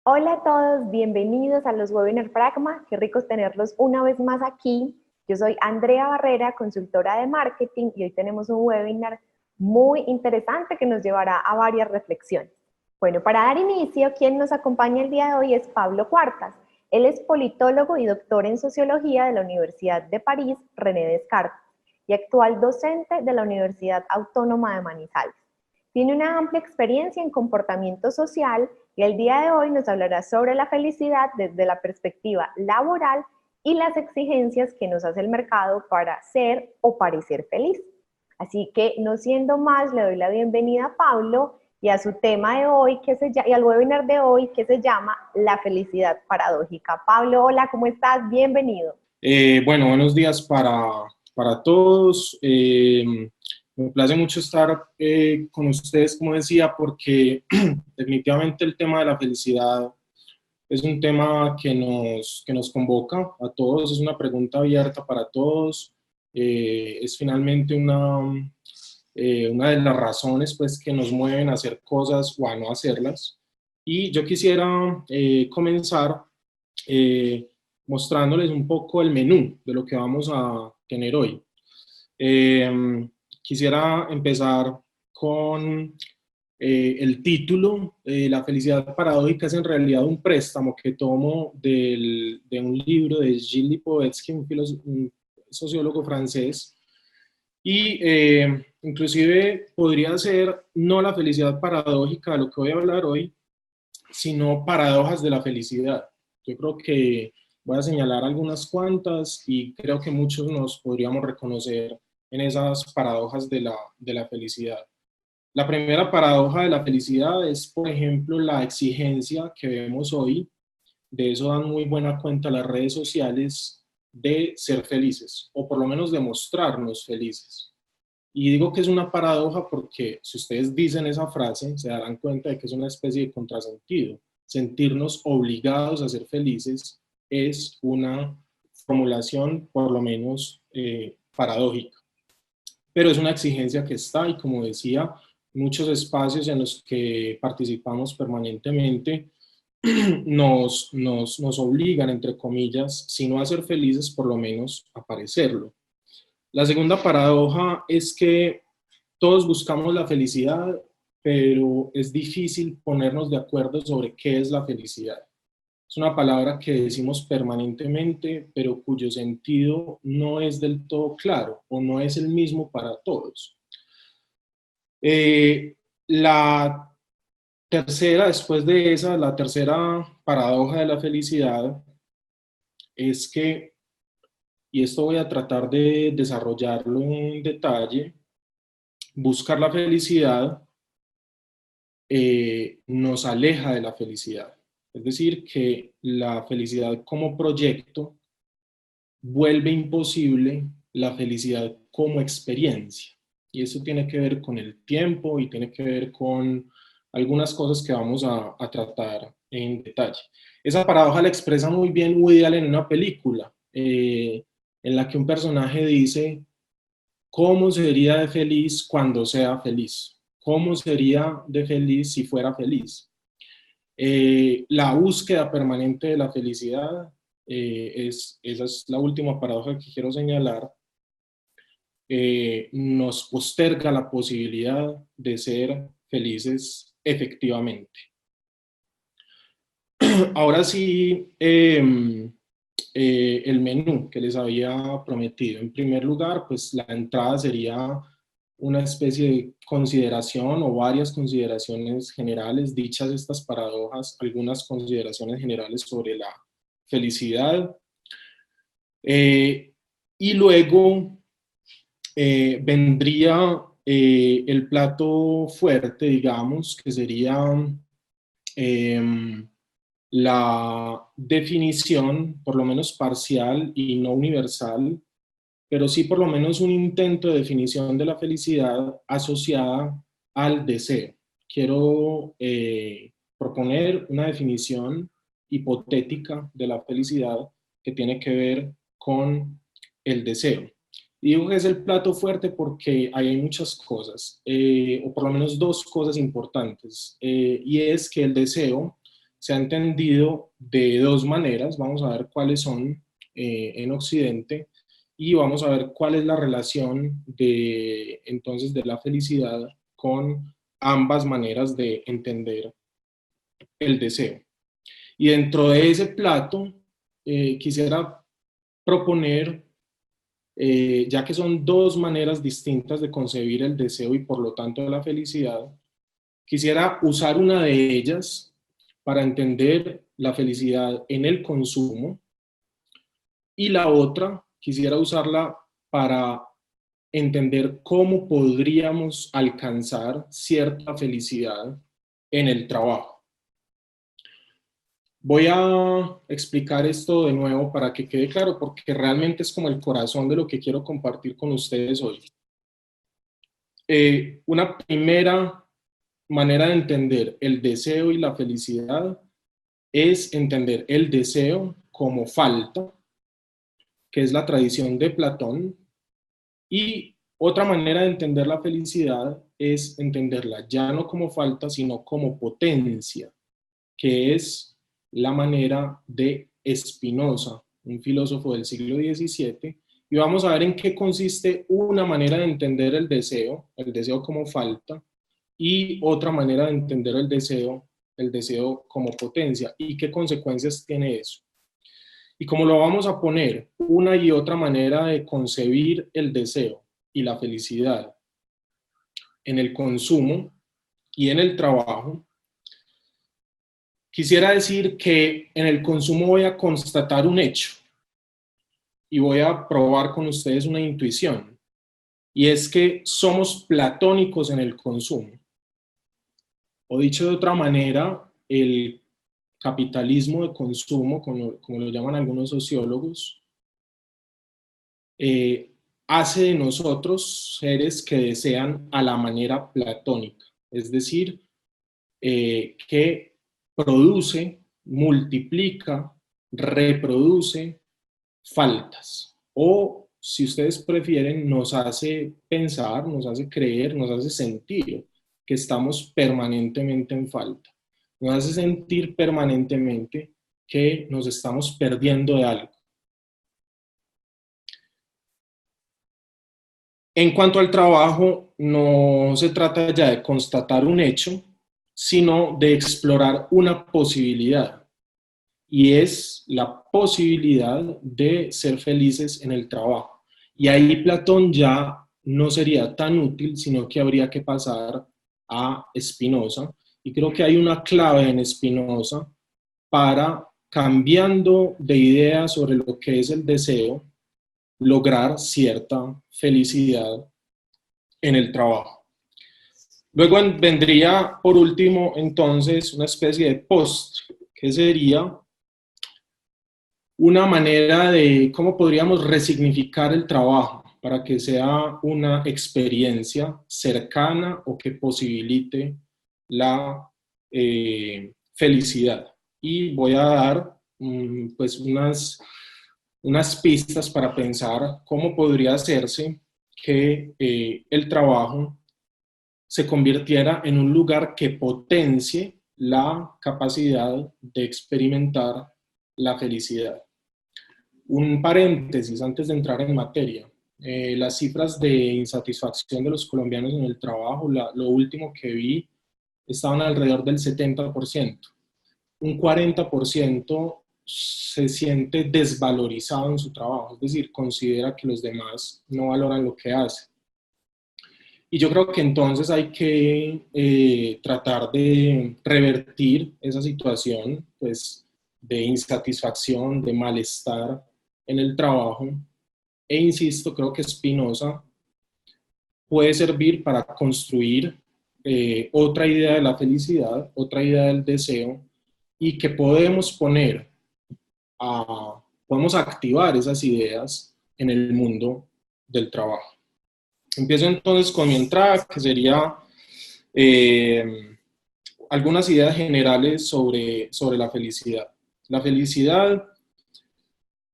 Hola a todos, bienvenidos a los Webinar Pragma. Qué rico tenerlos una vez más aquí. Yo soy Andrea Barrera, consultora de marketing, y hoy tenemos un webinar muy interesante que nos llevará a varias reflexiones. Bueno, para dar inicio, quien nos acompaña el día de hoy es Pablo Cuartas. Él es politólogo y doctor en sociología de la Universidad de París, René Descartes, y actual docente de la Universidad Autónoma de Manizales. Tiene una amplia experiencia en comportamiento social y el día de hoy nos hablará sobre la felicidad desde la perspectiva laboral y las exigencias que nos hace el mercado para ser o parecer feliz. Así que, no siendo más, le doy la bienvenida a Pablo y a su tema de hoy y al webinar de hoy, que se llama La felicidad paradójica. Pablo, hola, ¿cómo estás? Bienvenido. Bueno, buenos días para todos. Me place mucho estar con ustedes, como decía, porque definitivamente el tema de la felicidad es un tema que nos convoca a todos, es una pregunta abierta para todos, es finalmente una de las razones pues, que nos mueven a hacer cosas o a no hacerlas. Y yo quisiera comenzar eh, mostrándoles un poco el menú de lo que vamos a tener hoy. Quisiera empezar con el título. La felicidad paradójica es en realidad un préstamo que tomo de un libro de Gilles Lipovetsky, un sociólogo francés, y inclusive podría ser no la felicidad paradójica de lo que voy a hablar hoy, sino paradojas de la felicidad. Yo creo que voy a señalar algunas cuantas y creo que muchos nos podríamos reconocer en esas paradojas de la felicidad. La primera paradoja de la felicidad es, por ejemplo, la exigencia que vemos hoy. De eso dan muy buena cuenta las redes sociales, de ser felices, o por lo menos de mostrarnos felices. Y digo que es una paradoja porque si ustedes dicen esa frase, se darán cuenta de que es una especie de contrasentido. Sentirnos obligados a ser felices es una formulación por lo menos paradójica. Pero es una exigencia que está y, como decía, muchos espacios en los que participamos permanentemente nos obligan, entre comillas, si no a ser felices, por lo menos a parecerlo. La segunda paradoja es que todos buscamos la felicidad, pero es difícil ponernos de acuerdo sobre qué es la felicidad. Es una palabra que decimos permanentemente, pero cuyo sentido no es del todo claro o no es el mismo para todos. La tercera, después de esa, la tercera paradoja de la felicidad es que, y esto voy a tratar de desarrollarlo en detalle, buscar la felicidad nos aleja de la felicidad. Es decir, que la felicidad como proyecto vuelve imposible la felicidad como experiencia. Y eso tiene que ver con el tiempo y tiene que ver con algunas cosas que vamos a tratar en detalle. Esa paradoja la expresa muy bien Woody Allen en una película, en la que un personaje dice: ¿cómo sería de feliz cuando sea feliz? ¿Cómo sería de feliz si fuera feliz? La búsqueda permanente de la felicidad, esa es la última paradoja que quiero señalar, nos posterga la posibilidad de ser felices efectivamente. Ahora sí, el menú que les había prometido. En primer lugar, pues la entrada sería una especie de consideración o varias consideraciones generales, dichas estas paradojas, algunas consideraciones generales sobre la felicidad. Y luego vendría el plato fuerte, digamos, que sería eh, la definición, por lo menos parcial y no universal, pero sí por lo menos un intento de definición de la felicidad asociada al deseo. Quiero proponer una definición hipotética de la felicidad que tiene que ver con el deseo. Y digo que es el plato fuerte porque ahí hay muchas cosas, o por lo menos dos cosas importantes, y es que el deseo se ha entendido de dos maneras. Vamos a ver cuáles son en Occidente y vamos a ver cuál es la relación entonces de la felicidad con ambas maneras de entender el deseo. Y dentro de ese plato quisiera proponer, ya que son dos maneras distintas de concebir el deseo y por lo tanto la felicidad, quisiera usar una de ellas para entender la felicidad en el consumo y la otra quisiera usarla para entender cómo podríamos alcanzar cierta felicidad en el trabajo. Voy a explicar esto de nuevo para que quede claro, porque realmente es como el corazón de lo que quiero compartir con ustedes hoy. Una primera manera de entender el deseo y la felicidad es entender el deseo como falta, que es la tradición de Platón, y otra manera de entender la felicidad es entenderla ya no como falta, sino como potencia, que es la manera de Spinoza, un filósofo del siglo XVII, y vamos a ver en qué consiste una manera de entender el deseo como falta, y otra manera de entender el deseo como potencia, y qué consecuencias tiene eso. Y como lo vamos a poner, una y otra manera de concebir el deseo y la felicidad en el consumo y en el trabajo, quisiera decir que en el consumo voy a constatar un hecho y voy a probar con ustedes una intuición, y es que somos platónicos en el consumo. O dicho de otra manera, el capitalismo de consumo, como lo llaman algunos sociólogos, hace de nosotros seres que desean a la manera platónica, es decir, que produce, multiplica, reproduce faltas, o si ustedes prefieren, nos hace pensar, nos hace creer, nos hace sentir que estamos permanentemente en falta, nos hace sentir permanentemente que nos estamos perdiendo de algo. En cuanto al trabajo, no se trata ya de constatar un hecho, sino de explorar una posibilidad, y es la posibilidad de ser felices en el trabajo. Y ahí Platón ya no sería tan útil, sino que habría que pasar a Spinoza, y creo que hay una clave en Spinoza para, cambiando de idea sobre lo que es el deseo, lograr cierta felicidad en el trabajo. Luego vendría, por último, entonces, una especie de postre, que sería una manera de cómo podríamos resignificar el trabajo para que sea una experiencia cercana o que posibilite la felicidad. Y voy a dar pues unas pistas para pensar cómo podría hacerse que el trabajo se convirtiera en un lugar que potencie la capacidad de experimentar la felicidad. Un paréntesis antes de entrar en materia. Las cifras de insatisfacción de los colombianos en el trabajo, lo último que vi, estaban alrededor del 70%. Un 40% se siente desvalorizado en su trabajo, es decir, considera que los demás no valoran lo que hace. Y yo creo que entonces hay que tratar de revertir esa situación, pues, de insatisfacción, de malestar en el trabajo. E insisto, creo que Spinoza puede servir para construir otra idea de la felicidad, otra idea del deseo, y que podemos podemos activar esas ideas en el mundo del trabajo. Empiezo entonces con mi entrada, que sería algunas ideas generales sobre la felicidad. La felicidad,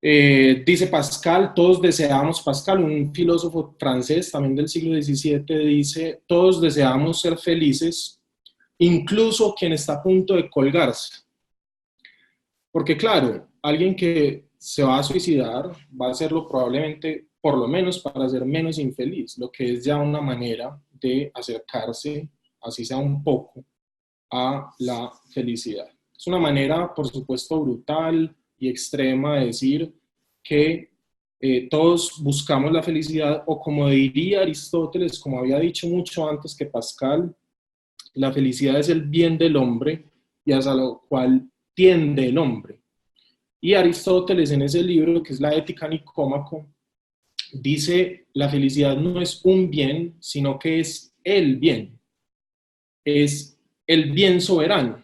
dice Pascal, todos deseamos, Pascal, un filósofo francés también del siglo XVII, dice, todos deseamos ser felices, incluso quien está a punto de colgarse. Porque claro, alguien que se va a suicidar va a hacerlo probablemente, por lo menos para ser menos infeliz, lo que es ya una manera de acercarse, así sea un poco, a la felicidad. Es una manera, por supuesto, brutal y extrema de decir que todos buscamos la felicidad, o como diría Aristóteles, como había dicho mucho antes que Pascal, la felicidad es el bien del hombre y hacia lo cual tiende el hombre. Y Aristóteles en ese libro, que es la Ética Nicómaco, dice, la felicidad no es un bien, sino que es el bien, es el bien soberano.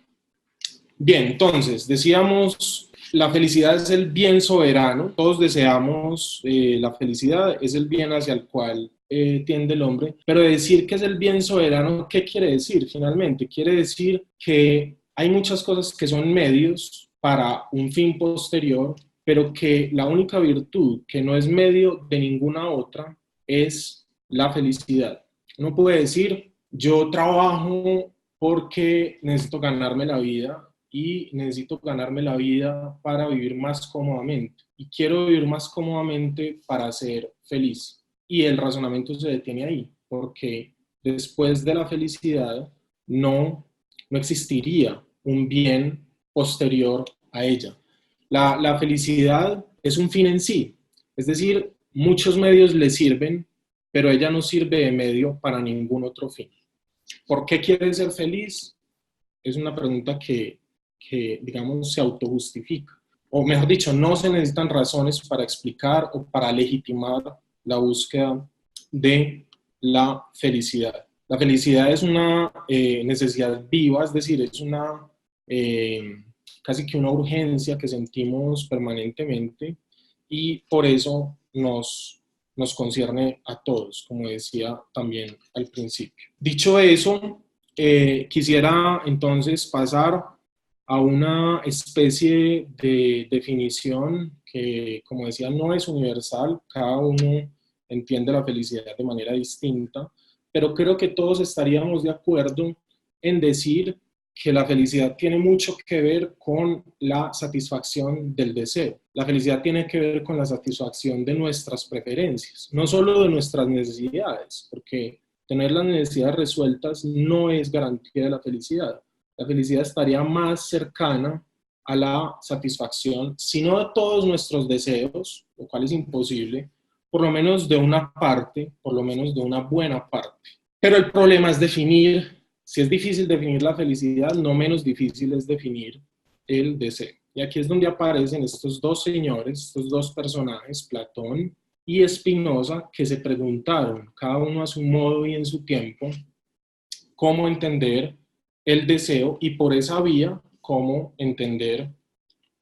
Bien, entonces, decíamos, la felicidad es el bien soberano, todos deseamos la felicidad, es el bien hacia el cual tiende el hombre, pero decir que es el bien soberano, ¿qué quiere decir finalmente? Quiere decir que hay muchas cosas que son medios para un fin posterior, pero que la única virtud que no es medio de ninguna otra es la felicidad. Uno puede decir, yo trabajo porque necesito ganarme la vida y necesito ganarme la vida para vivir más cómodamente. Y quiero vivir más cómodamente para ser feliz. Y el razonamiento se detiene ahí, porque después de la felicidad no existiría un bien posterior a ella. La felicidad es un fin en sí, es decir, muchos medios le sirven, pero ella no sirve de medio para ningún otro fin. ¿Por qué quieres ser feliz? Es una pregunta que, digamos, se autojustifica. O mejor dicho, no se necesitan razones para explicar o para legitimar la búsqueda de la felicidad. La felicidad es una necesidad viva, es decir, es una casi que una urgencia que sentimos permanentemente y por eso nos concierne a todos, como decía también al principio. Dicho eso, quisiera entonces pasar a una especie de definición que, como decía, no es universal, cada uno entiende la felicidad de manera distinta, pero creo que todos estaríamos de acuerdo en decir que la felicidad tiene mucho que ver con la satisfacción del deseo. La felicidad tiene que ver con la satisfacción de nuestras preferencias, no solo de nuestras necesidades, porque tener las necesidades resueltas no es garantía de la felicidad. La felicidad estaría más cercana a la satisfacción, si no de todos nuestros deseos, lo cual es imposible, por lo menos de una parte, por lo menos de una buena parte. Pero el problema es definir, si es difícil definir la felicidad, no menos difícil es definir el deseo. Y aquí es donde aparecen estos dos señores, estos dos personajes, Platón y Spinoza, que se preguntaron, cada uno a su modo y en su tiempo, cómo entender el deseo y por esa vía, cómo entender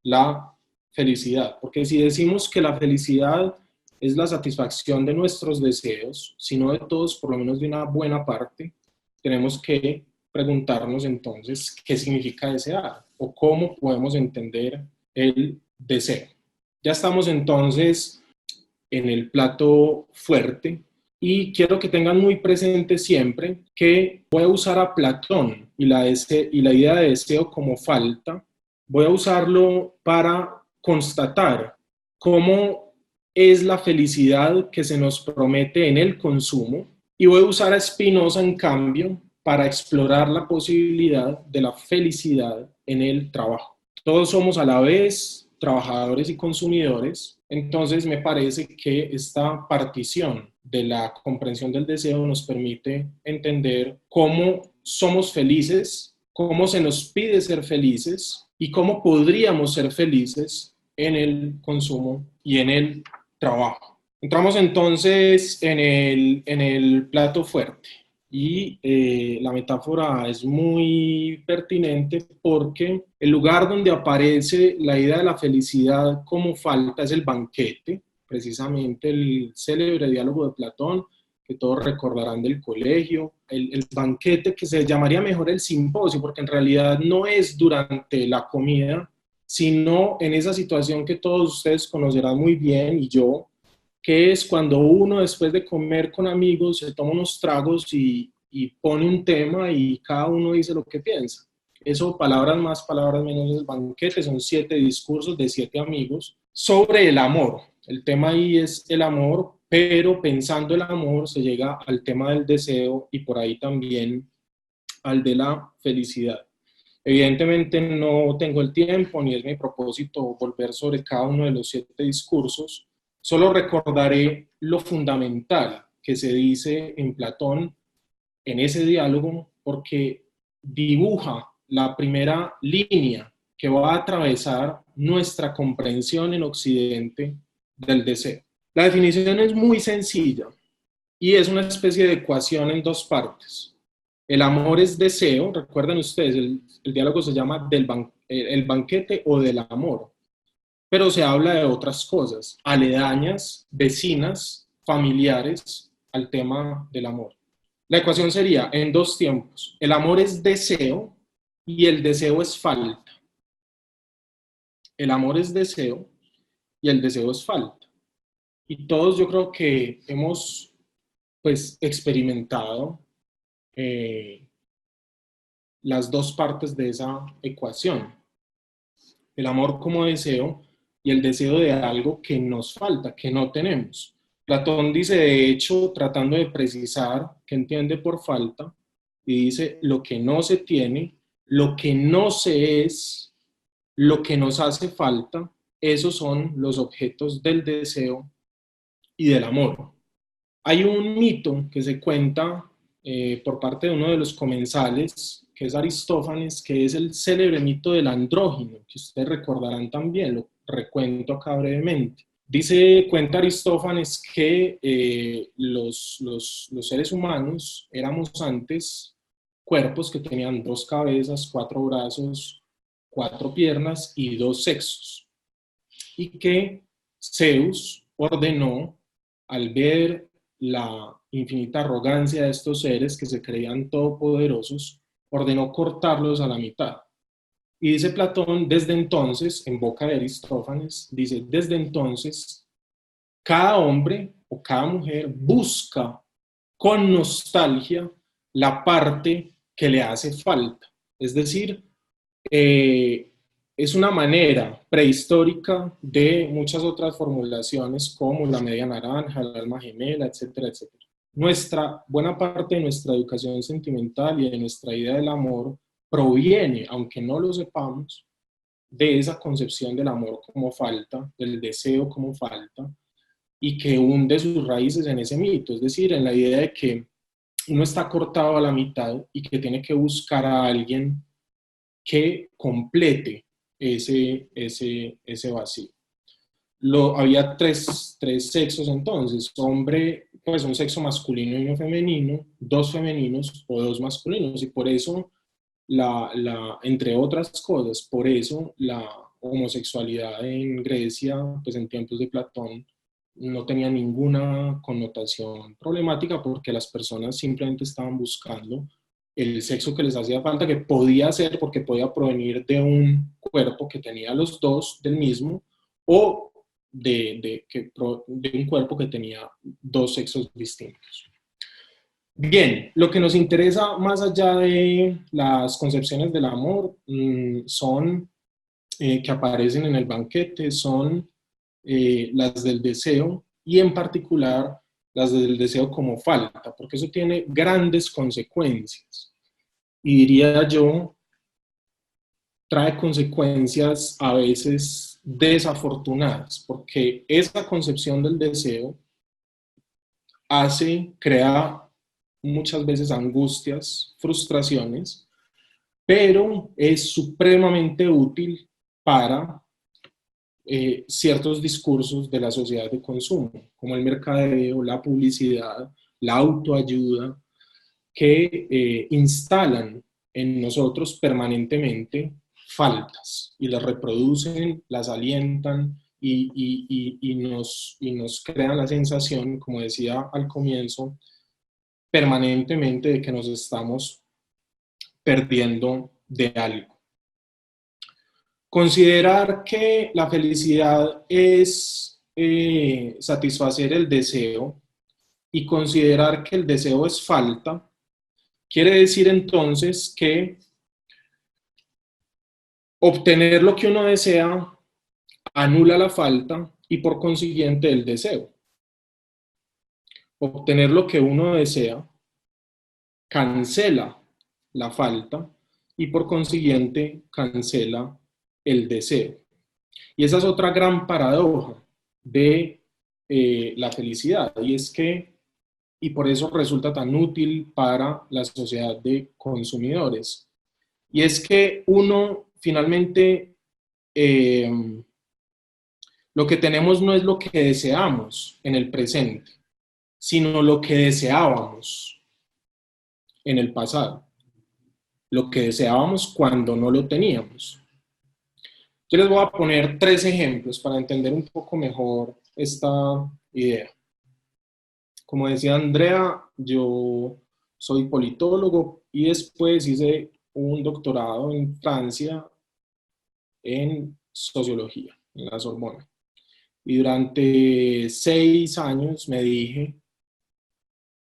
la felicidad. Porque si decimos que la felicidad es la satisfacción de nuestros deseos, si no de todos, por lo menos de una buena parte, tenemos que preguntarnos entonces qué significa desear o cómo podemos entender el deseo. Ya estamos entonces en el plato fuerte y quiero que tengan muy presente siempre que voy a usar a Platón y la idea de deseo como falta, voy a usarlo para constatar cómo es la felicidad que se nos promete en el consumo y voy a usar a Spinoza en cambio para explorar la posibilidad de la felicidad en el trabajo. Todos somos a la vez trabajadores y consumidores, entonces me parece que esta partición de la comprensión del deseo nos permite entender cómo somos felices, cómo se nos pide ser felices y cómo podríamos ser felices en el consumo y en el trabajo. Entramos entonces en el plato fuerte. Y la metáfora es muy pertinente porque el lugar donde aparece la idea de la felicidad como falta es el banquete, precisamente el célebre diálogo de Platón, que todos recordarán del colegio, el banquete que se llamaría mejor el simposio, porque en realidad no es durante la comida, sino en esa situación que todos ustedes conocerán muy bien y yo, que es cuando uno después de comer con amigos se toma unos tragos y pone un tema y cada uno dice lo que piensa. eso, palabras más, palabras menos, el banquete, son 7 discursos de 7 amigos sobre el amor. El tema ahí es el amor, pero pensando el amor se llega al tema del deseo y por ahí también al de la felicidad. Evidentemente no tengo el tiempo ni es mi propósito volver sobre cada uno de los 7 discursos, solo recordaré lo fundamental que se dice en Platón en ese diálogo porque dibuja la primera línea que va a atravesar nuestra comprensión en Occidente del deseo. La definición es muy sencilla y es una especie de ecuación en 2 partes. El amor es deseo, recuerden ustedes, el diálogo se llama el banquete o del amor, pero se habla de otras cosas, aledañas, vecinas, familiares al tema del amor. La ecuación sería en 2 tiempos. El amor es deseo y el deseo es falta. El amor es deseo y el deseo es falta. Y todos yo creo que hemos pues experimentado las 2 partes de esa ecuación. El amor como deseo y el deseo de algo que nos falta, que no tenemos. Platón dice, de hecho, tratando de precisar qué entiende por falta, y dice, lo que no se tiene, lo que no se es, lo que nos hace falta, esos son los objetos del deseo y del amor. Hay un mito que se cuenta por parte de uno de los comensales, que es Aristófanes, que es el célebre mito del andrógino, que ustedes recordarán también, lo recuento acá brevemente. Cuenta Aristófanes que los seres humanos éramos antes cuerpos que tenían 2 cabezas, 4 brazos, 4 piernas y 2 sexos. Y que Zeus ordenó, al ver la infinita arrogancia de estos seres que se creían todopoderosos, ordenó cortarlos a la mitad. Y dice Platón, desde entonces, en boca de Aristófanes, dice, desde entonces, cada hombre o cada mujer busca con nostalgia la parte que le hace falta. Es decir, es una manera prehistórica de muchas otras formulaciones como la media naranja, el alma gemela, etcétera, etcétera. Buena parte de nuestra educación sentimental y de nuestra idea del amor proviene, aunque no lo sepamos, de esa concepción del amor como falta, del deseo como falta, y que hunde sus raíces en ese mito, es decir, en la idea de que uno está cortado a la mitad y que tiene que buscar a alguien que complete ese vacío. Había tres sexos entonces, hombre, pues un sexo masculino y uno femenino, 2 femeninos o 2 masculinos, y por eso, entre otras cosas, por eso la homosexualidad en Grecia, pues en tiempos de Platón, no tenía ninguna connotación problemática porque las personas simplemente estaban buscando el sexo que les hacía falta, que podía ser porque podía provenir de un cuerpo que tenía los 2 del mismo, o de un cuerpo que tenía 2 sexos distintos. Bien, lo que nos interesa más allá de las concepciones del amor son, que aparecen en el banquete, son las del deseo y en particular las del deseo como falta, porque eso tiene grandes consecuencias. Y diría yo, trae consecuencias a veces desafortunadas, porque esa concepción del deseo crea muchas veces angustias, frustraciones, pero es supremamente útil para ciertos discursos de la sociedad de consumo, como el mercadeo, la publicidad, la autoayuda, que instalan en nosotros permanentemente faltas y las reproducen, las alientan y nos crean la sensación, como decía al comienzo, permanentemente de que nos estamos perdiendo de algo. Considerar que la felicidad es satisfacer el deseo y considerar que el deseo es falta, quiere decir entonces que Obtener lo que uno desea anula la falta y por consiguiente el deseo. Obtener lo que uno desea cancela la falta y por consiguiente cancela el deseo. Y esa es otra gran paradoja de la felicidad, y es que, y por eso resulta tan útil para la sociedad de consumidores, y es que uno finalmente lo que tenemos no es lo que deseamos en el presente, sino lo que deseábamos en el pasado, lo que deseábamos cuando no lo teníamos. Yo les voy a poner 3 ejemplos para entender un poco mejor esta idea. Como decía Andrea, yo soy politólogo y después hice un doctorado en Francia en sociología, en la Sorbona. Y durante 6 años me dije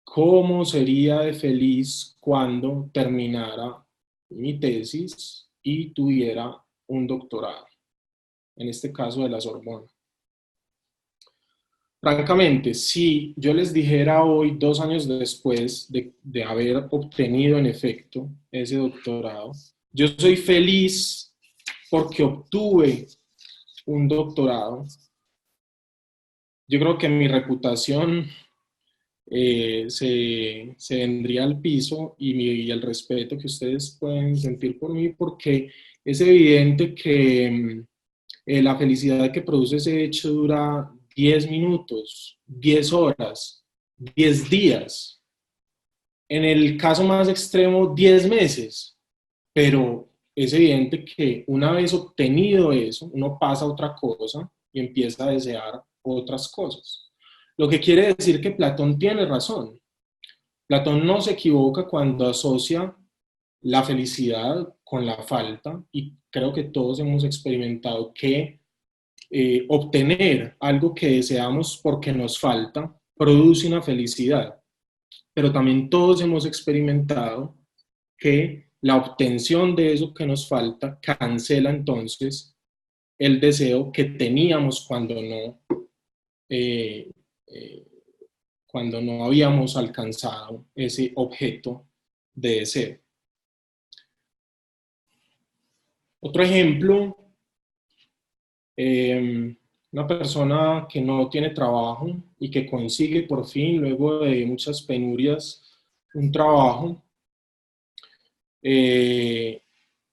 cómo sería de feliz cuando terminara mi tesis y tuviera un doctorado, en este caso de la Sorbona. Francamente, si yo les dijera hoy, 2 años después de haber obtenido en efecto ese doctorado, yo soy feliz porque obtuve un doctorado, yo creo que mi reputación se vendría al piso y el respeto que ustedes pueden sentir por mí, porque es evidente que la felicidad que produce ese hecho dura 10 minutos, 10 horas, 10 días, en el caso más extremo 10 meses, pero es evidente que una vez obtenido eso, uno pasa a otra cosa y empieza a desear otras cosas. Lo que quiere decir que Platón tiene razón. Platón no se equivoca cuando asocia la felicidad con la falta, y creo que todos hemos experimentado que obtener algo que deseamos porque nos falta produce una felicidad, pero también todos hemos experimentado que la obtención de eso que nos falta cancela entonces el deseo que teníamos eh, eh, cuando no habíamos alcanzado ese objeto de deseo. Otro ejemplo, una persona que no tiene trabajo y que consigue por fin, luego de muchas penurias, un trabajo.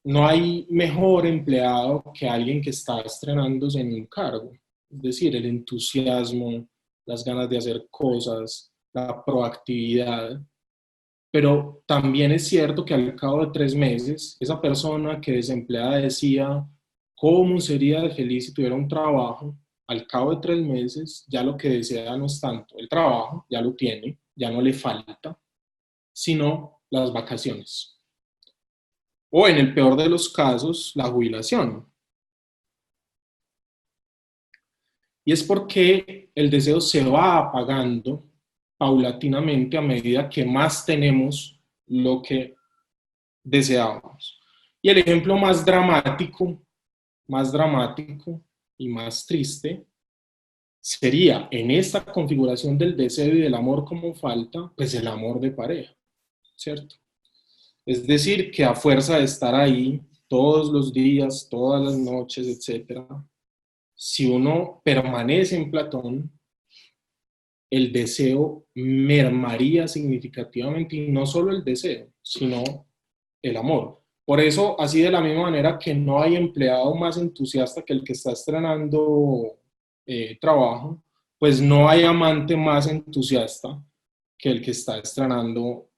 No hay mejor empleado que alguien que está estrenándose en un cargo. Es decir, el entusiasmo, las ganas de hacer cosas, la proactividad. Pero también es cierto que al cabo de 3 meses, esa persona que desempleada decía cómo sería de feliz si tuviera un trabajo, al cabo de 3 meses ya lo que desea no es tanto el trabajo, ya lo tiene, ya no le falta, sino las vacaciones. O en el peor de los casos, la jubilación. Y es porque el deseo se va apagando paulatinamente a medida que más tenemos lo que deseábamos. Y el ejemplo más dramático y más triste sería en esta configuración del deseo y del amor como falta, pues el amor de pareja, ¿cierto? Es decir, que a fuerza de estar ahí todos los días, todas las noches, etcétera, si uno permanece en Platón, el deseo mermaría significativamente, y no solo el deseo, sino el amor. Por eso, así de la misma manera que no hay empleado más entusiasta que el que está estrenando trabajo, pues no hay amante más entusiasta que el que está estrenando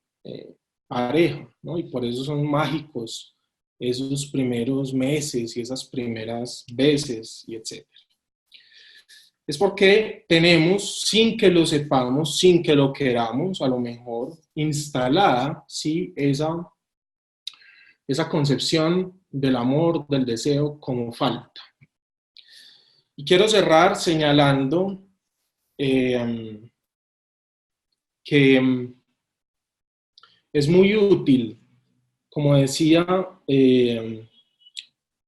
pareja, ¿no? Y por eso son mágicos esos primeros meses y esas primeras veces y etc. Es porque tenemos, sin que lo sepamos, sin que lo queramos, a lo mejor instalada, sí, esa concepción del amor, del deseo como falta. Y quiero cerrar señalando que es muy útil, como decía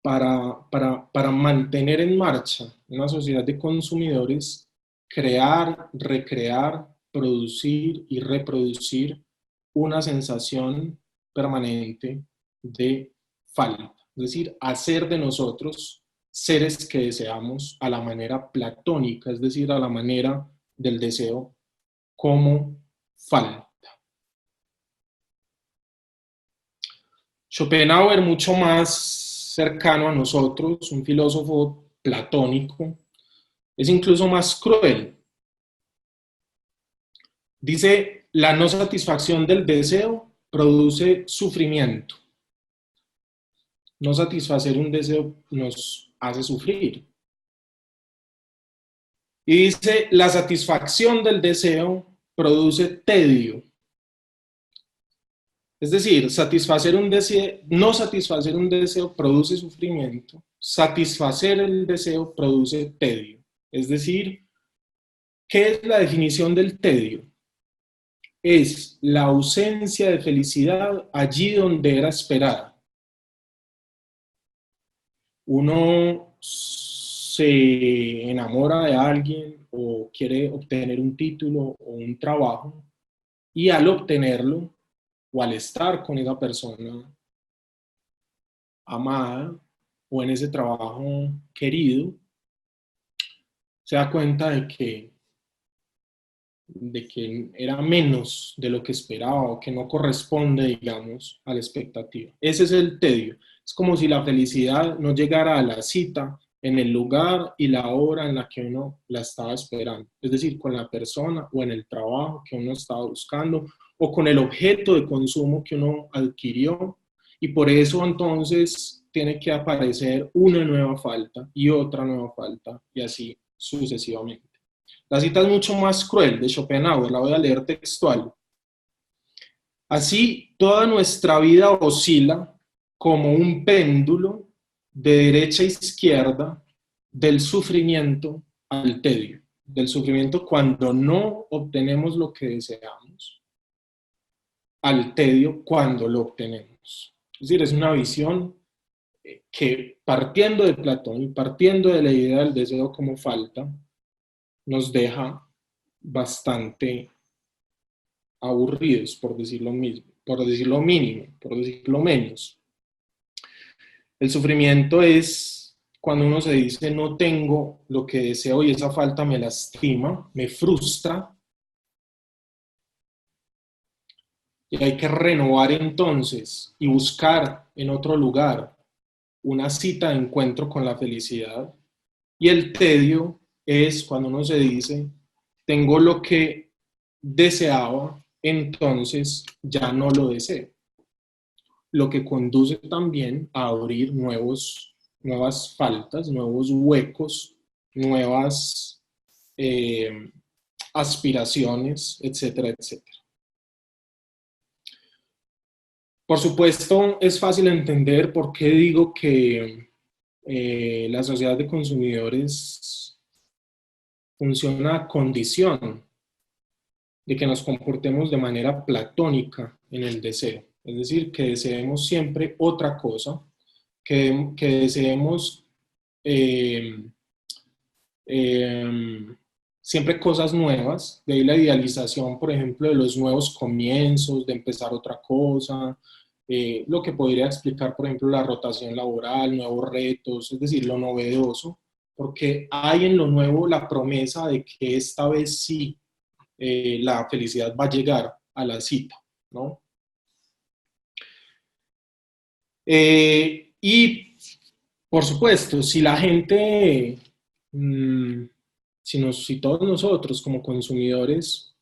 para mantener en marcha una sociedad de consumidores, crear, recrear, producir y reproducir una sensación permanente de falta. Es decir, hacer de nosotros seres que deseamos a la manera platónica, es decir, a la manera del deseo como falta. Schopenhauer, mucho más cercano a nosotros, un filósofo platónico, es incluso más cruel. Dice, la no satisfacción del deseo produce sufrimiento. No satisfacer un deseo nos hace sufrir. Y dice, la satisfacción del deseo produce tedio. Es decir, no satisfacer un deseo produce sufrimiento, satisfacer el deseo produce tedio. Es decir, ¿qué es la definición del tedio? Es la ausencia de felicidad allí donde era esperada. Uno se enamora de alguien o quiere obtener un título o un trabajo y al obtenerlo o al estar con esa persona amada o en ese trabajo querido, se da cuenta de que era menos de lo que esperaba o que no corresponde, digamos, a la expectativa. Ese es el tedio. Es como si la felicidad no llegara a la cita en el lugar y la hora en la que uno la estaba esperando. Es decir, con la persona o en el trabajo que uno estaba buscando o con el objeto de consumo que uno adquirió. Y por eso entonces tiene que aparecer una nueva falta y otra nueva falta y así sucesivamente. La cita es mucho más cruel, de Schopenhauer, la voy a leer textual. Así, toda nuestra vida oscila como un péndulo de derecha a izquierda, del sufrimiento al tedio, del sufrimiento cuando no obtenemos lo que deseamos, al tedio cuando lo obtenemos. Es decir, es una visión que partiendo de Platón y partiendo de la idea del deseo como falta, nos deja bastante aburridos, por decirlo mismo, por decirlo mínimo, por decirlo menos. El sufrimiento es cuando uno se dice no tengo lo que deseo y esa falta me lastima, me frustra, y hay que renovar entonces y buscar en otro lugar una cita de encuentro con la felicidad. Y el tedio es cuando uno se dice tengo lo que deseaba, entonces ya no lo deseo. Lo que conduce también a abrir nuevas faltas, nuevos huecos, nuevas aspiraciones, etcétera, etcétera. Por supuesto, es fácil entender por qué digo que la sociedad de consumidores funciona a condición de que nos comportemos de manera platónica en el deseo. Es decir, que deseemos siempre otra cosa, que deseemos siempre cosas nuevas, de ahí la idealización, por ejemplo, de los nuevos comienzos, de empezar otra cosa, lo que podría explicar, por ejemplo, la rotación laboral, nuevos retos, es decir, lo novedoso, porque hay en lo nuevo la promesa de que esta vez sí la felicidad va a llegar a la cita, ¿no? Y, por supuesto, si la gente, si todos nosotros como consumidores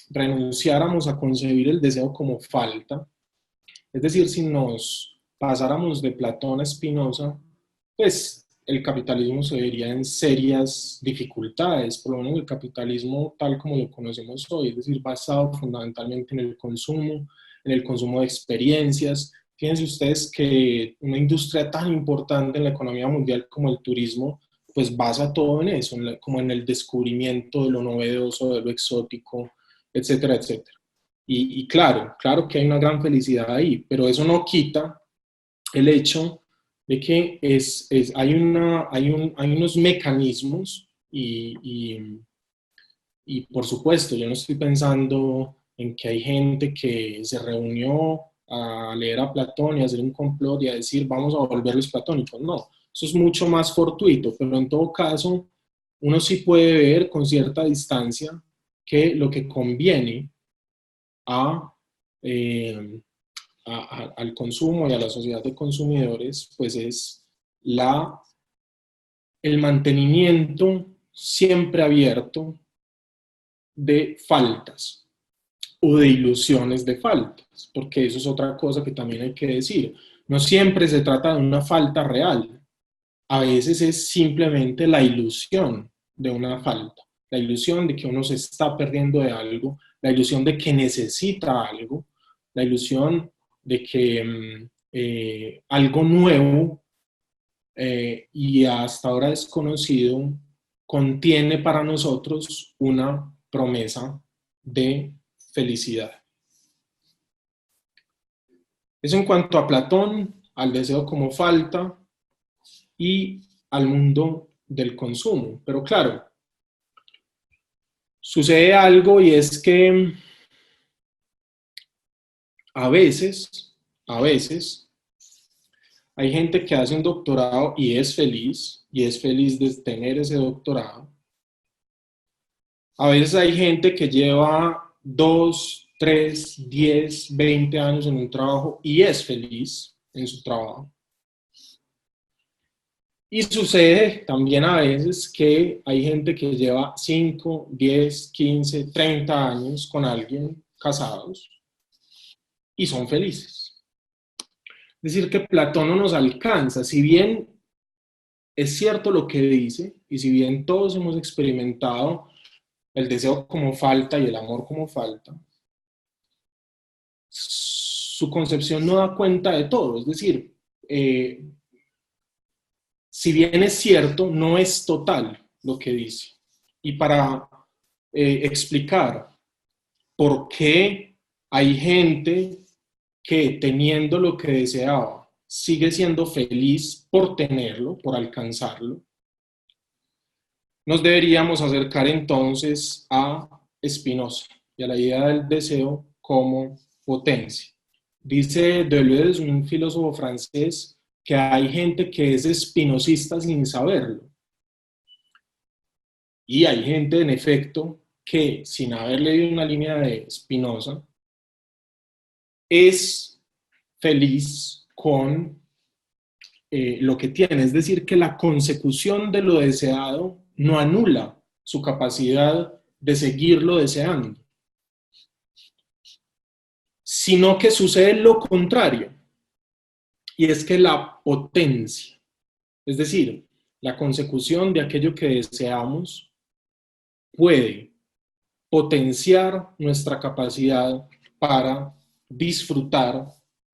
renunciáramos a concebir el deseo como falta, es decir, si nos pasáramos de Platón a Spinoza, pues el capitalismo se vería en serias dificultades, por lo menos el capitalismo tal como lo conocemos hoy, es decir, basado fundamentalmente en el consumo de experiencias. Fíjense ustedes que una industria tan importante en la economía mundial como el turismo, pues basa todo en eso, como en el descubrimiento de lo novedoso, de lo exótico, etcétera, etcétera. Claro que hay una gran felicidad ahí, pero eso no quita el hecho de que hay unos mecanismos y por supuesto, yo no estoy pensando en que hay gente que se reunió a leer a Platón y a hacer un complot y a decir vamos a volverlos platónicos. No, eso es mucho más fortuito, pero en todo caso, uno sí puede ver con cierta distancia que lo que conviene a, eh, al consumo y a la sociedad de consumidores, pues es el mantenimiento siempre abierto de faltas o de ilusiones de faltas, porque eso es otra cosa que también hay que decir. No siempre se trata de una falta real, a veces es simplemente la ilusión de una falta, la ilusión de que uno se está perdiendo de algo, la ilusión de que necesita algo, la ilusión de que algo nuevo y hasta ahora desconocido contiene para nosotros una promesa de felicidad. Eso en cuanto a Platón, al deseo como falta y al mundo del consumo. Pero claro, sucede algo y es que a veces, hay gente que hace un doctorado y es feliz de tener ese doctorado. A veces hay gente que lleva 2, 3, 10, 20 años en un trabajo y es feliz en su trabajo. Y sucede también a veces que hay gente que lleva 5, 10, 15, 30 años con alguien casados y son felices. Es decir, que Platón no nos alcanza. Si bien es cierto lo que dice y si bien todos hemos experimentado el deseo como falta y el amor como falta, su concepción no da cuenta de todo. Es decir, si bien es cierto, no es total lo que dice. Y para explicar por qué hay gente que teniendo lo que deseaba sigue siendo feliz por tenerlo, por alcanzarlo, nos deberíamos acercar entonces a Spinoza y a la idea del deseo como potencia. Dice Deleuze, un filósofo francés, que hay gente que es espinosista sin saberlo. Y hay gente, en efecto, que sin haber leído una línea de Spinoza, es feliz con lo que tiene. Es decir, que la consecución de lo deseado no anula su capacidad de seguirlo deseando, sino que sucede lo contrario, y es que la potencia, es decir, la consecución de aquello que deseamos, puede potenciar nuestra capacidad para disfrutar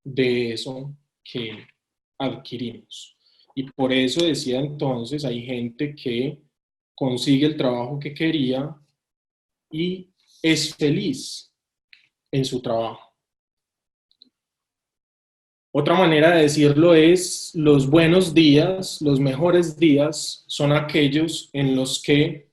de eso que adquirimos. Y por eso decía entonces, hay gente que consigue el trabajo que quería y es feliz en su trabajo. Otra manera de decirlo es, los buenos días, los mejores días son aquellos en los que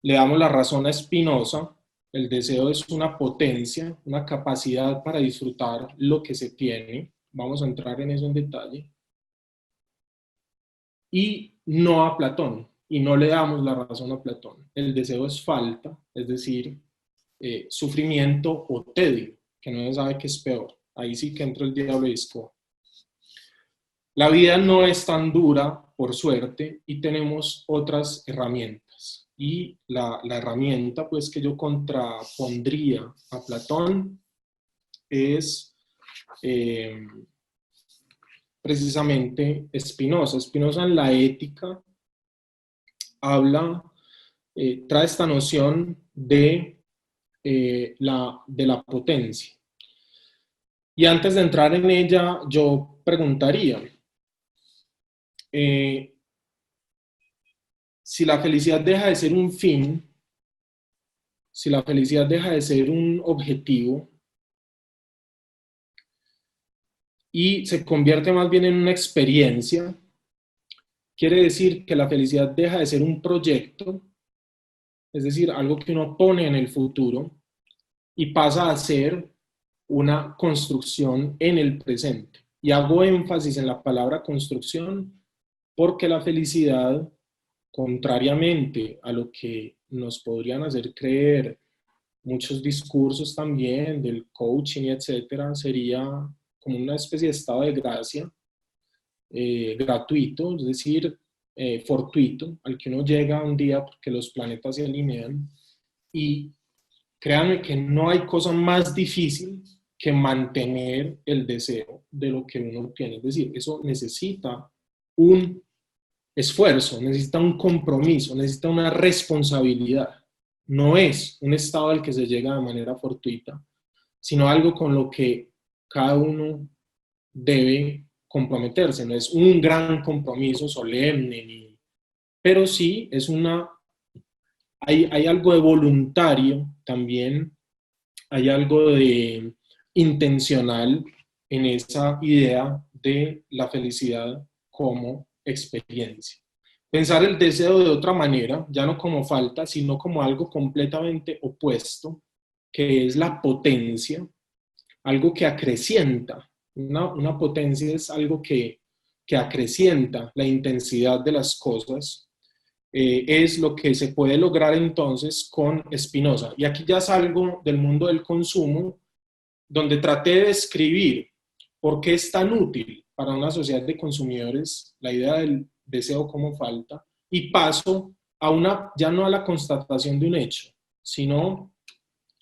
le damos la razón a Spinoza. El deseo es una potencia, una capacidad para disfrutar lo que se tiene. Vamos a entrar en eso en detalle. Y no a Platón, y no le damos la razón a Platón. El deseo es falta, es decir, sufrimiento o tedio, que no se sabe qué es peor. Ahí sí que entra el diablo y escoge. La vida no es tan dura, por suerte, y tenemos otras herramientas. Y la herramienta pues, que yo contrapondría a Platón es precisamente Spinoza. Spinoza en la ética habla, trae esta noción de la potencia. Y antes de entrar en ella, yo preguntaría, si la felicidad deja de ser un fin, si la felicidad deja de ser un objetivo, y se convierte más bien en una experiencia, quiere decir que la felicidad deja de ser un proyecto, es decir, algo que uno pone en el futuro, y pasa a ser una construcción en el presente. Y hago énfasis en la palabra construcción porque la felicidad, contrariamente a lo que nos podrían hacer creer muchos discursos también del coaching y etcétera, sería como una especie de estado de gracia gratuito, es decir, fortuito, al que uno llega un día porque los planetas se alinean. Y créanme que no hay cosa más difícil que mantener el deseo de lo que uno tiene. Es decir, eso necesita un esfuerzo, necesita un compromiso, necesita una responsabilidad. No es un estado al que se llega de manera fortuita, sino algo con lo que cada uno debe comprometerse. No es un gran compromiso solemne, pero sí es hay algo de voluntario también, hay algo de intencional en esa idea de la felicidad como experiencia. Pensar el deseo de otra manera, ya no como falta, sino como algo completamente opuesto, que es la potencia, algo que acrecienta. Una potencia es algo que acrecienta la intensidad de las cosas. Es lo que se puede lograr entonces con Spinoza. Y aquí ya salgo del mundo del consumo, donde traté de describir por qué es tan útil para una sociedad de consumidores la idea del deseo como falta, y paso a ya no a la constatación de un hecho, sino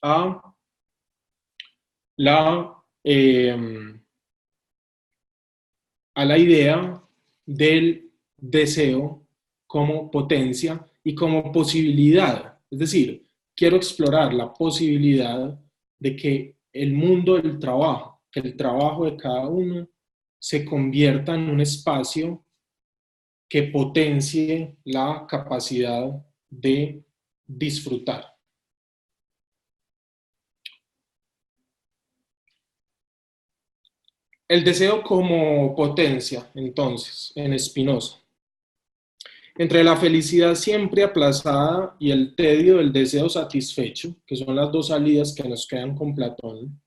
a la, a la idea del deseo como potencia y como posibilidad. Es decir, quiero explorar la posibilidad de que el mundo del trabajo, que el trabajo de cada uno se convierta en un espacio que potencie la capacidad de disfrutar. El deseo como potencia, entonces, en Spinoza. Entre la felicidad siempre aplazada y el tedio del deseo satisfecho, que son las dos salidas que nos quedan con Platón,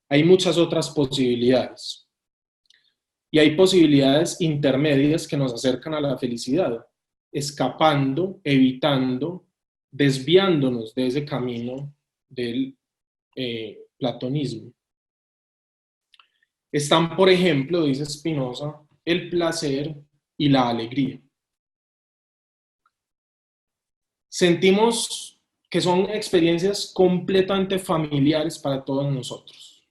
hay muchas otras posibilidades. Y hay posibilidades intermedias que nos acercan a la felicidad, escapando, evitando, desviándonos de ese camino del platonismo. Están, por ejemplo, dice Spinoza, el placer y la alegría. Sentimos que son experiencias completamente familiares para todos nosotros.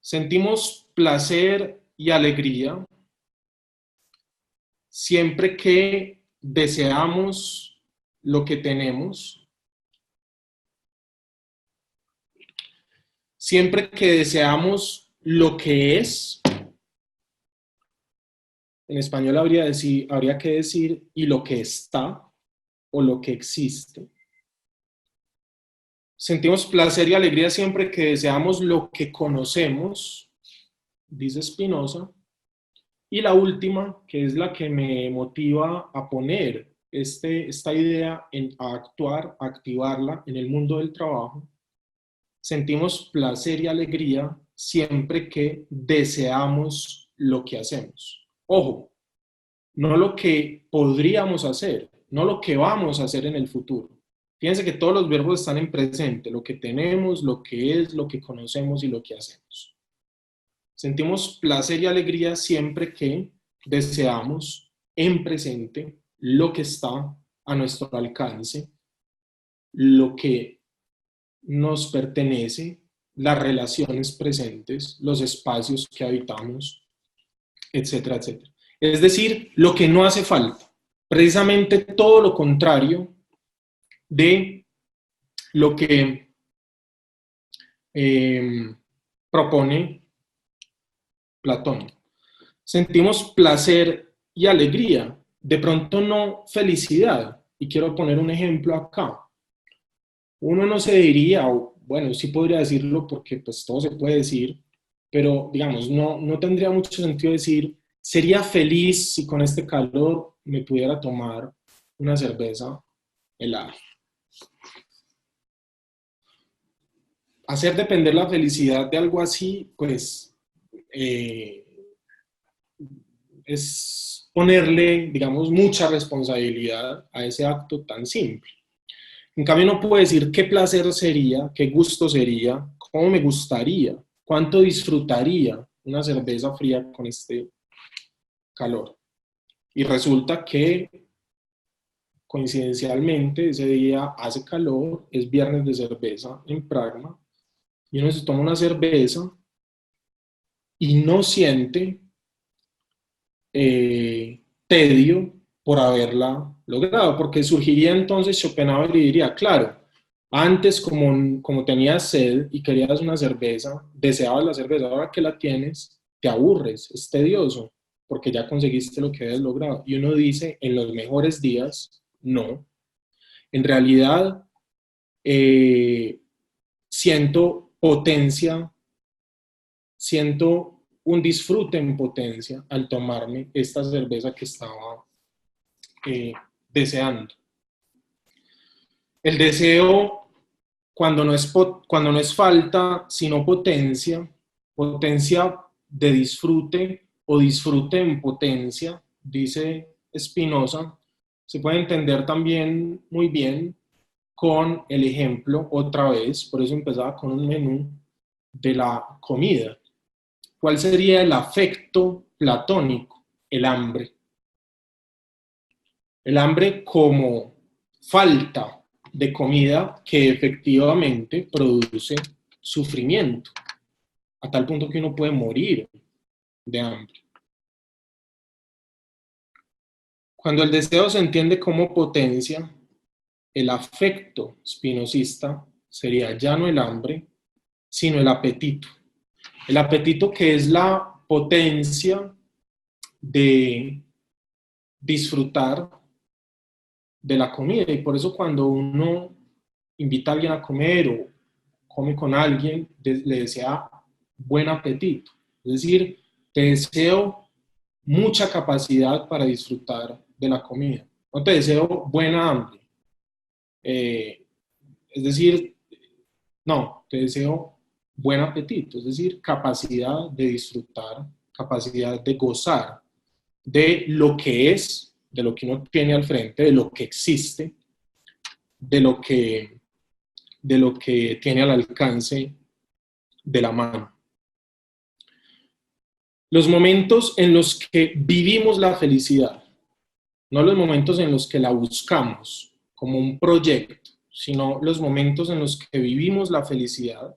Sentimos placer y alegría siempre que deseamos lo que tenemos, siempre que deseamos lo que es. En español habría que decir y lo que está o lo que existe. Sentimos placer y alegría siempre que deseamos lo que conocemos, dice Spinoza. Y la última, que es la que me motiva a poner esta idea a actuar, a activarla en el mundo del trabajo. Sentimos placer y alegría siempre que deseamos lo que hacemos. Ojo, no lo que podríamos hacer, no lo que vamos a hacer en el futuro. Fíjense que todos los verbos están en presente, lo que tenemos, lo que es, lo que conocemos y lo que hacemos. Sentimos placer y alegría siempre que deseamos en presente lo que está a nuestro alcance, lo que nos pertenece, las relaciones presentes, los espacios que habitamos, etcétera, etcétera. Es decir, lo que no hace falta. Precisamente todo lo contrario de lo que propone Platón. Sentimos placer y alegría, de pronto no felicidad. Y quiero poner un ejemplo acá. Uno no se diría, o bueno, sí podría decirlo porque pues todo se puede decir, pero digamos, no tendría mucho sentido decir, sería feliz si con este calor me pudiera tomar una cerveza helada. Hacer depender la felicidad de algo así, pues eh, es ponerle, digamos, mucha responsabilidad a ese acto tan simple. En cambio, no puedo decir qué placer sería, qué gusto sería, cómo me gustaría, cuánto disfrutaría una cerveza fría con este calor. Y resulta que, coincidencialmente, ese día hace calor, es viernes de cerveza en Pragma, y uno se toma una cerveza y no siente tedio por haberla logrado, porque surgiría entonces Schopenhauer y diría, claro, antes como tenías sed y querías una cerveza, deseabas la cerveza, ahora que la tienes, te aburres, es tedioso, porque ya conseguiste lo que habías logrado. Y uno dice, en los mejores días, no. En realidad, siento potencia, siento un disfrute en potencia al tomarme esta cerveza que estaba deseando. El deseo, cuando no es falta, sino potencia, potencia de disfrute o disfrute en potencia, dice Spinoza, se puede entender también muy bien con el ejemplo, otra vez, por eso empezaba con un menú de la comida. ¿Cuál sería el afecto platónico? El hambre. El hambre como falta de comida que efectivamente produce sufrimiento, a tal punto que uno puede morir de hambre. Cuando el deseo se entiende como potencia, el afecto spinozista sería ya no el hambre, sino el apetito. El apetito, que es la potencia de disfrutar de la comida. Y por eso cuando uno invita a alguien a comer o come con alguien, le desea buen apetito. Es decir, te deseo mucha capacidad para disfrutar de la comida. No te deseo buena hambre. Es decir, no, te deseo buen apetito. Es decir, capacidad de disfrutar, capacidad de gozar de lo que es, de lo que uno tiene al frente, de lo que existe, de lo que tiene al alcance de la mano. Los momentos en los que vivimos la felicidad, no los momentos en los que la buscamos como un proyecto, sino los momentos en los que vivimos la felicidad,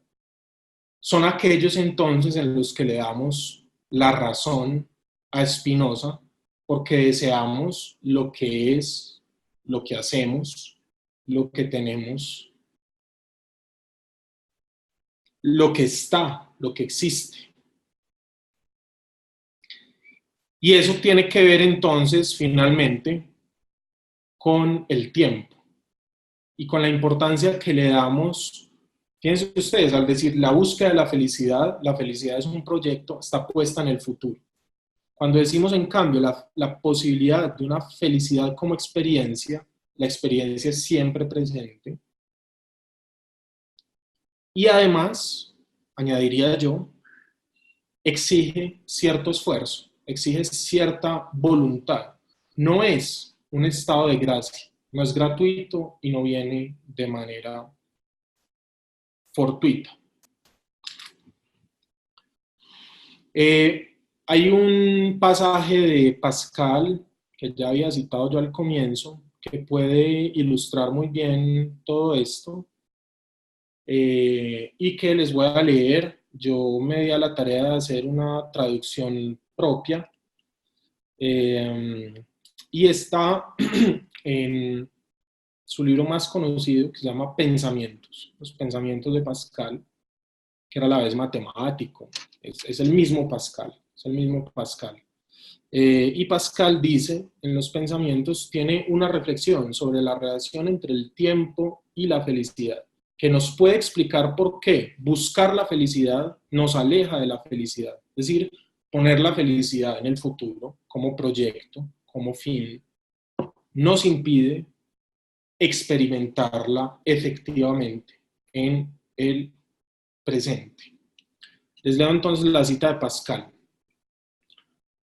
son aquellos entonces en los que le damos la razón a Spinoza, porque deseamos lo que es, lo que hacemos, lo que tenemos, lo que está, lo que existe. Y eso tiene que ver entonces, finalmente, con el tiempo y con la importancia que le damos. Fíjense ustedes, al decir la búsqueda de la felicidad es un proyecto, está puesta en el futuro. Cuando decimos, en cambio, la posibilidad de una felicidad como experiencia, la experiencia es siempre presente. Y además, añadiría yo, exige cierto esfuerzo, exige cierta voluntad. No es un estado de gracia, no es gratuito y no viene de manera fortuita. Hay un pasaje de Pascal que ya había citado yo al comienzo, que puede ilustrar muy bien todo esto, y que les voy a leer. Yo me di a la tarea de hacer una traducción propia, y está en su libro más conocido, que se llama Pensamientos, los pensamientos de Pascal, que era a la vez matemático, es el mismo Pascal, es el mismo Pascal. Y Pascal dice, en los pensamientos, tiene una reflexión sobre la relación entre el tiempo y la felicidad. que nos puede explicar por qué buscar la felicidad nos aleja de la felicidad. Es decir, poner la felicidad en el futuro como proyecto, como fin, nos impide experimentarla efectivamente en el presente. Les leo entonces la cita de Pascal.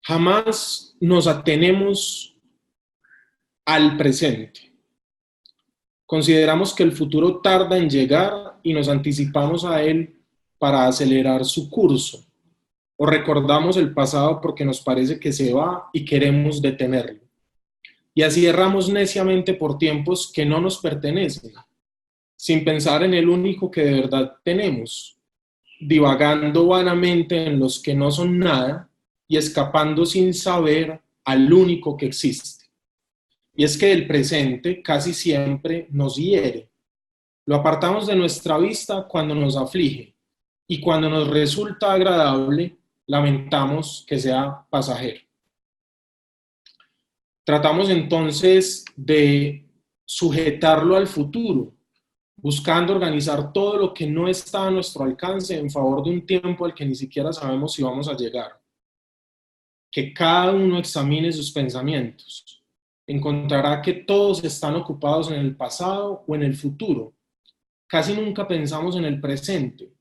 Jamás nos atenemos al presente. Consideramos que el futuro tarda en llegar y nos anticipamos a él para acelerar su curso. O recordamos el pasado porque nos parece que se va y queremos detenerlo. Y así erramos neciamente por tiempos que no nos pertenecen, sin pensar en el único que de verdad tenemos, divagando vanamente en los que no son nada y escapando sin saber al único que existe. Y es que el presente casi siempre nos hiere. Lo apartamos de nuestra vista cuando nos aflige y cuando nos resulta agradable, lamentamos que sea pasajero. Tratamos entonces de sujetarlo al futuro, buscando organizar todo lo que no está a nuestro alcance en favor de un tiempo al que ni siquiera sabemos si vamos a llegar. Que cada uno examine sus pensamientos. Encontrará que todos están ocupados en el pasado o en el futuro. Casi nunca pensamos en el presente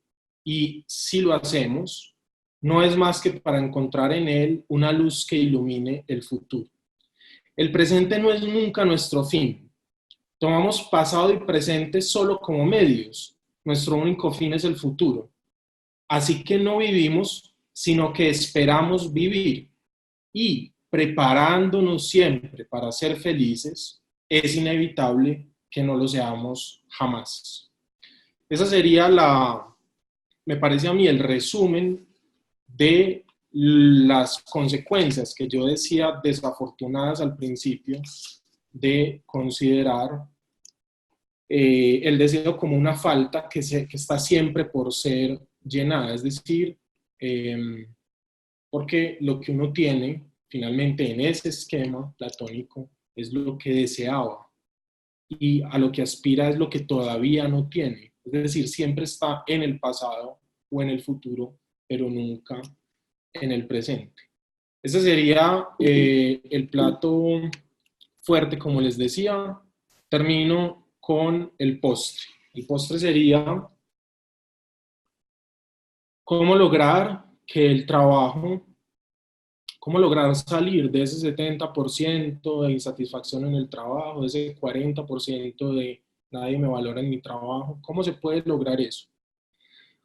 y si lo hacemos, no es más que para encontrar en él una luz que ilumine el futuro. El presente no es nunca nuestro fin. Tomamos pasado y presente solo como medios. Nuestro único fin es el futuro. Así que no vivimos, sino que esperamos vivir. Y preparándonos siempre para ser felices, es inevitable que no lo seamos jamás. Esa sería me parece a mí, el resumen de las consecuencias que yo decía desafortunadas al principio de considerar el deseo como una falta que está siempre por ser llenada, es decir, porque lo que uno tiene finalmente en ese esquema platónico es lo que deseaba y a lo que aspira es lo que todavía no tiene, es decir, siempre está en el pasado o en el futuro, pero nunca en el presente. Ese sería el plato fuerte, como les decía. Termino con el postre. El postre sería cómo lograr que el trabajo, cómo lograr salir de ese 70% de insatisfacción en el trabajo, de ese 40% de nadie me valora en mi trabajo. ¿Cómo se puede lograr eso?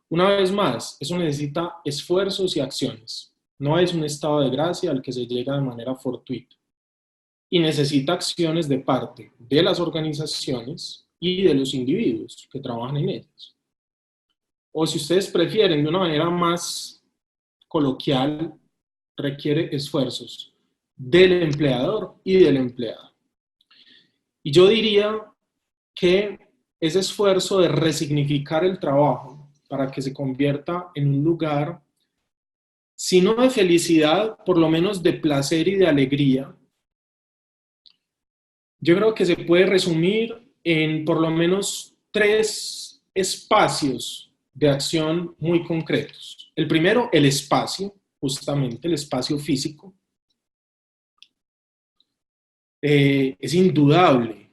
Una vez más, eso necesita esfuerzos y acciones. No es un estado de gracia al que se llega de manera fortuita. Y necesita acciones de parte de las organizaciones y de los individuos que trabajan en ellas. O si ustedes prefieren, de una manera más coloquial, requiere esfuerzos del empleador y del empleado. Y yo diría que ese esfuerzo de resignificar el trabajo para que se convierta en un lugar, si no de felicidad, por lo menos de placer y de alegría, yo creo que se puede resumir en por lo menos 3 espacios de acción muy concretos. El primero, el espacio, justamente el espacio físico. Es indudable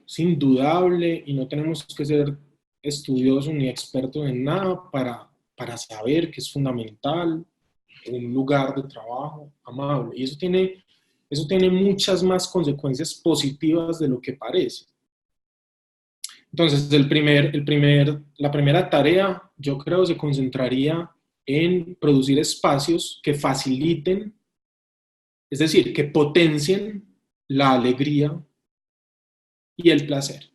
y no tenemos que ser estudiosos ni expertos en nada para saber que es fundamental un lugar de trabajo amable. Y eso tiene muchas más consecuencias positivas de lo que parece. Entonces, la primera tarea, yo creo, se concentraría en producir espacios que faciliten, es decir, que potencien la alegría y el placer.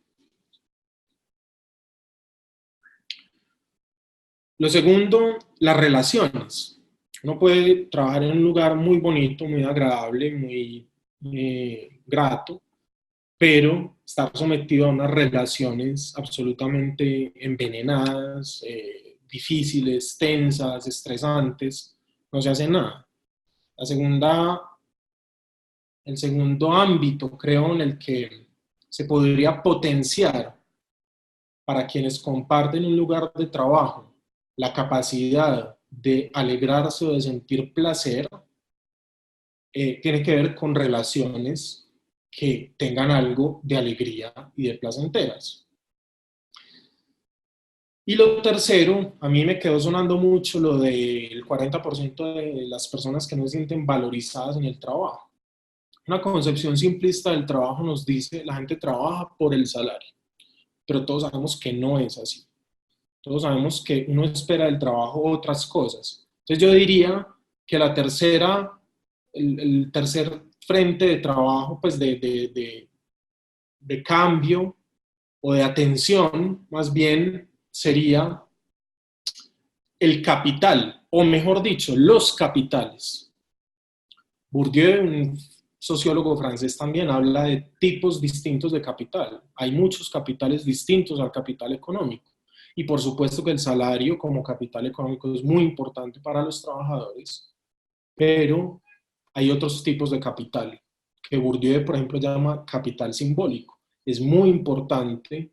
Lo segundo, las relaciones. Uno puede trabajar en un lugar muy bonito, muy agradable, muy grato, pero estar sometido a unas relaciones absolutamente envenenadas, difíciles, tensas, estresantes, no se hace nada. El segundo ámbito, creo, en el que se podría potenciar para quienes comparten un lugar de trabajo, la capacidad de alegrarse o de sentir placer, tiene que ver con relaciones que tengan algo de alegría y de placenteras. Y lo tercero, a mí me quedó sonando mucho lo del 40% de las personas que no se sienten valorizadas en el trabajo. Una concepción simplista del trabajo nos dice, la gente trabaja por el salario, pero todos sabemos que no es así. Todos sabemos que uno espera del trabajo otras cosas. Entonces yo diría que el tercer frente de trabajo, pues de cambio o de atención, más bien sería el capital, o mejor dicho, los capitales. Bourdieu, un sociólogo francés, también habla de tipos distintos de capital. Hay muchos capitales distintos al capital económico. Y por supuesto que el salario como capital económico es muy importante para los trabajadores, pero hay otros tipos de capital que Bourdieu, por ejemplo, llama capital simbólico. Es muy importante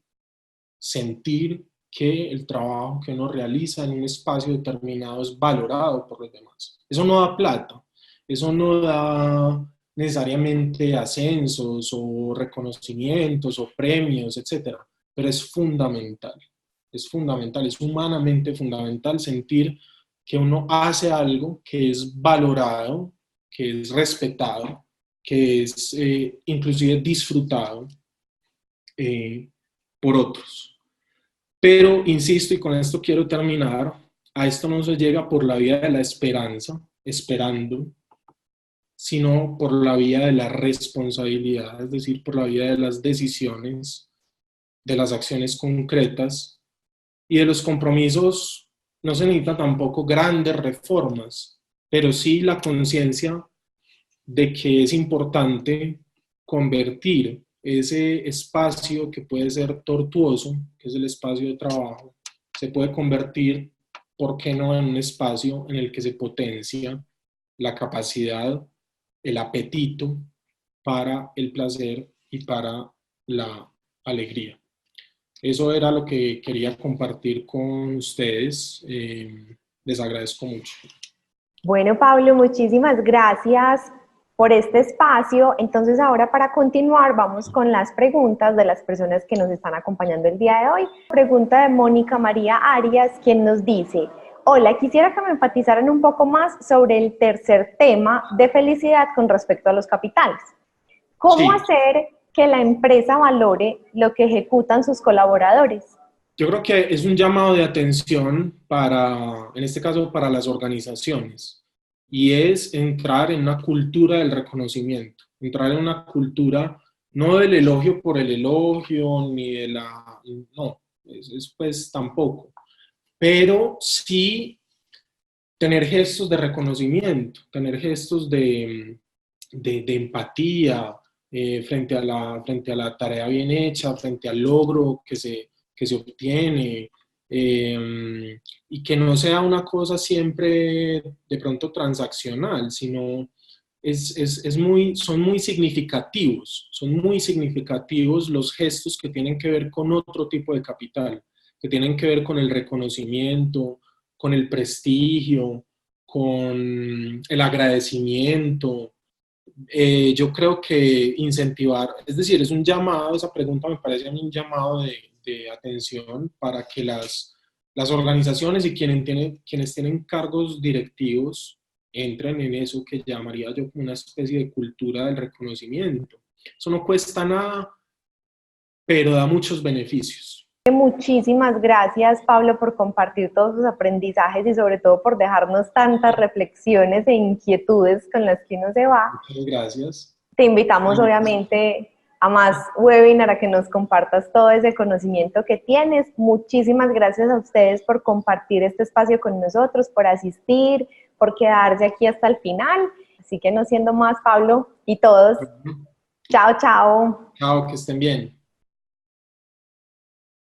sentir que el trabajo que uno realiza en un espacio determinado es valorado por los demás. Eso no da plata, eso no da necesariamente ascensos o reconocimientos o premios, etcétera, pero es fundamental, es humanamente fundamental sentir que uno hace algo que es valorado, que es respetado, que es inclusive disfrutado por otros. Pero, insisto, y con esto quiero terminar, a esto no se llega por la vía de la esperanza, esperando, sino por la vía de la responsabilidad, es decir, por la vía de las decisiones, de las acciones concretas y de los compromisos. No se necesitan tampoco grandes reformas, pero sí la conciencia de que es importante convertir ese espacio que puede ser tortuoso, que es el espacio de trabajo, se puede convertir, ¿por qué no?, en un espacio en el que se potencia la capacidad, el apetito para el placer y para la alegría. Eso era lo que quería compartir con ustedes. Les agradezco mucho. Bueno, Pablo, muchísimas gracias por este espacio. Entonces, ahora para continuar, vamos con las preguntas de las personas que nos están acompañando el día de hoy. Pregunta de Mónica María Arias, quien nos dice: hola, quisiera que me enfatizaran un poco más sobre el tercer tema de felicidad con respecto a los capitales. ¿Cómo hacer que la empresa valore lo que ejecutan sus colaboradores? Yo creo que es un llamado de atención para, en este caso, para las organizaciones, y es entrar en una cultura del reconocimiento, entrar en una cultura no del elogio por el elogio, ni de la, no, es pues tampoco, pero sí tener gestos de reconocimiento, tener gestos de empatía frente a la tarea bien hecha, frente al logro que se obtiene, y que no sea una cosa siempre de pronto transaccional, sino son muy significativos los gestos que tienen que ver con otro tipo de capital, que tienen que ver con el reconocimiento, con el prestigio, con el agradecimiento. Yo creo que incentivar, es decir, es un llamado, esa pregunta me parece un llamado de atención para que las organizaciones y quienes tienen cargos directivos entren en eso que llamaría yo como una especie de cultura del reconocimiento. Eso no cuesta nada, pero da muchos beneficios. Muchísimas gracias, Pablo, por compartir todos sus aprendizajes y sobre todo por dejarnos tantas reflexiones e inquietudes con las que uno se va. Muchas gracias. Te invitamos, obviamente, a más webinar, a que nos compartas todo ese conocimiento que tienes. Muchísimas gracias a ustedes por compartir este espacio con nosotros, por asistir, por quedarse aquí hasta el final. Así que no siendo más, Pablo y todos, chao, chao. Chao, que estén bien.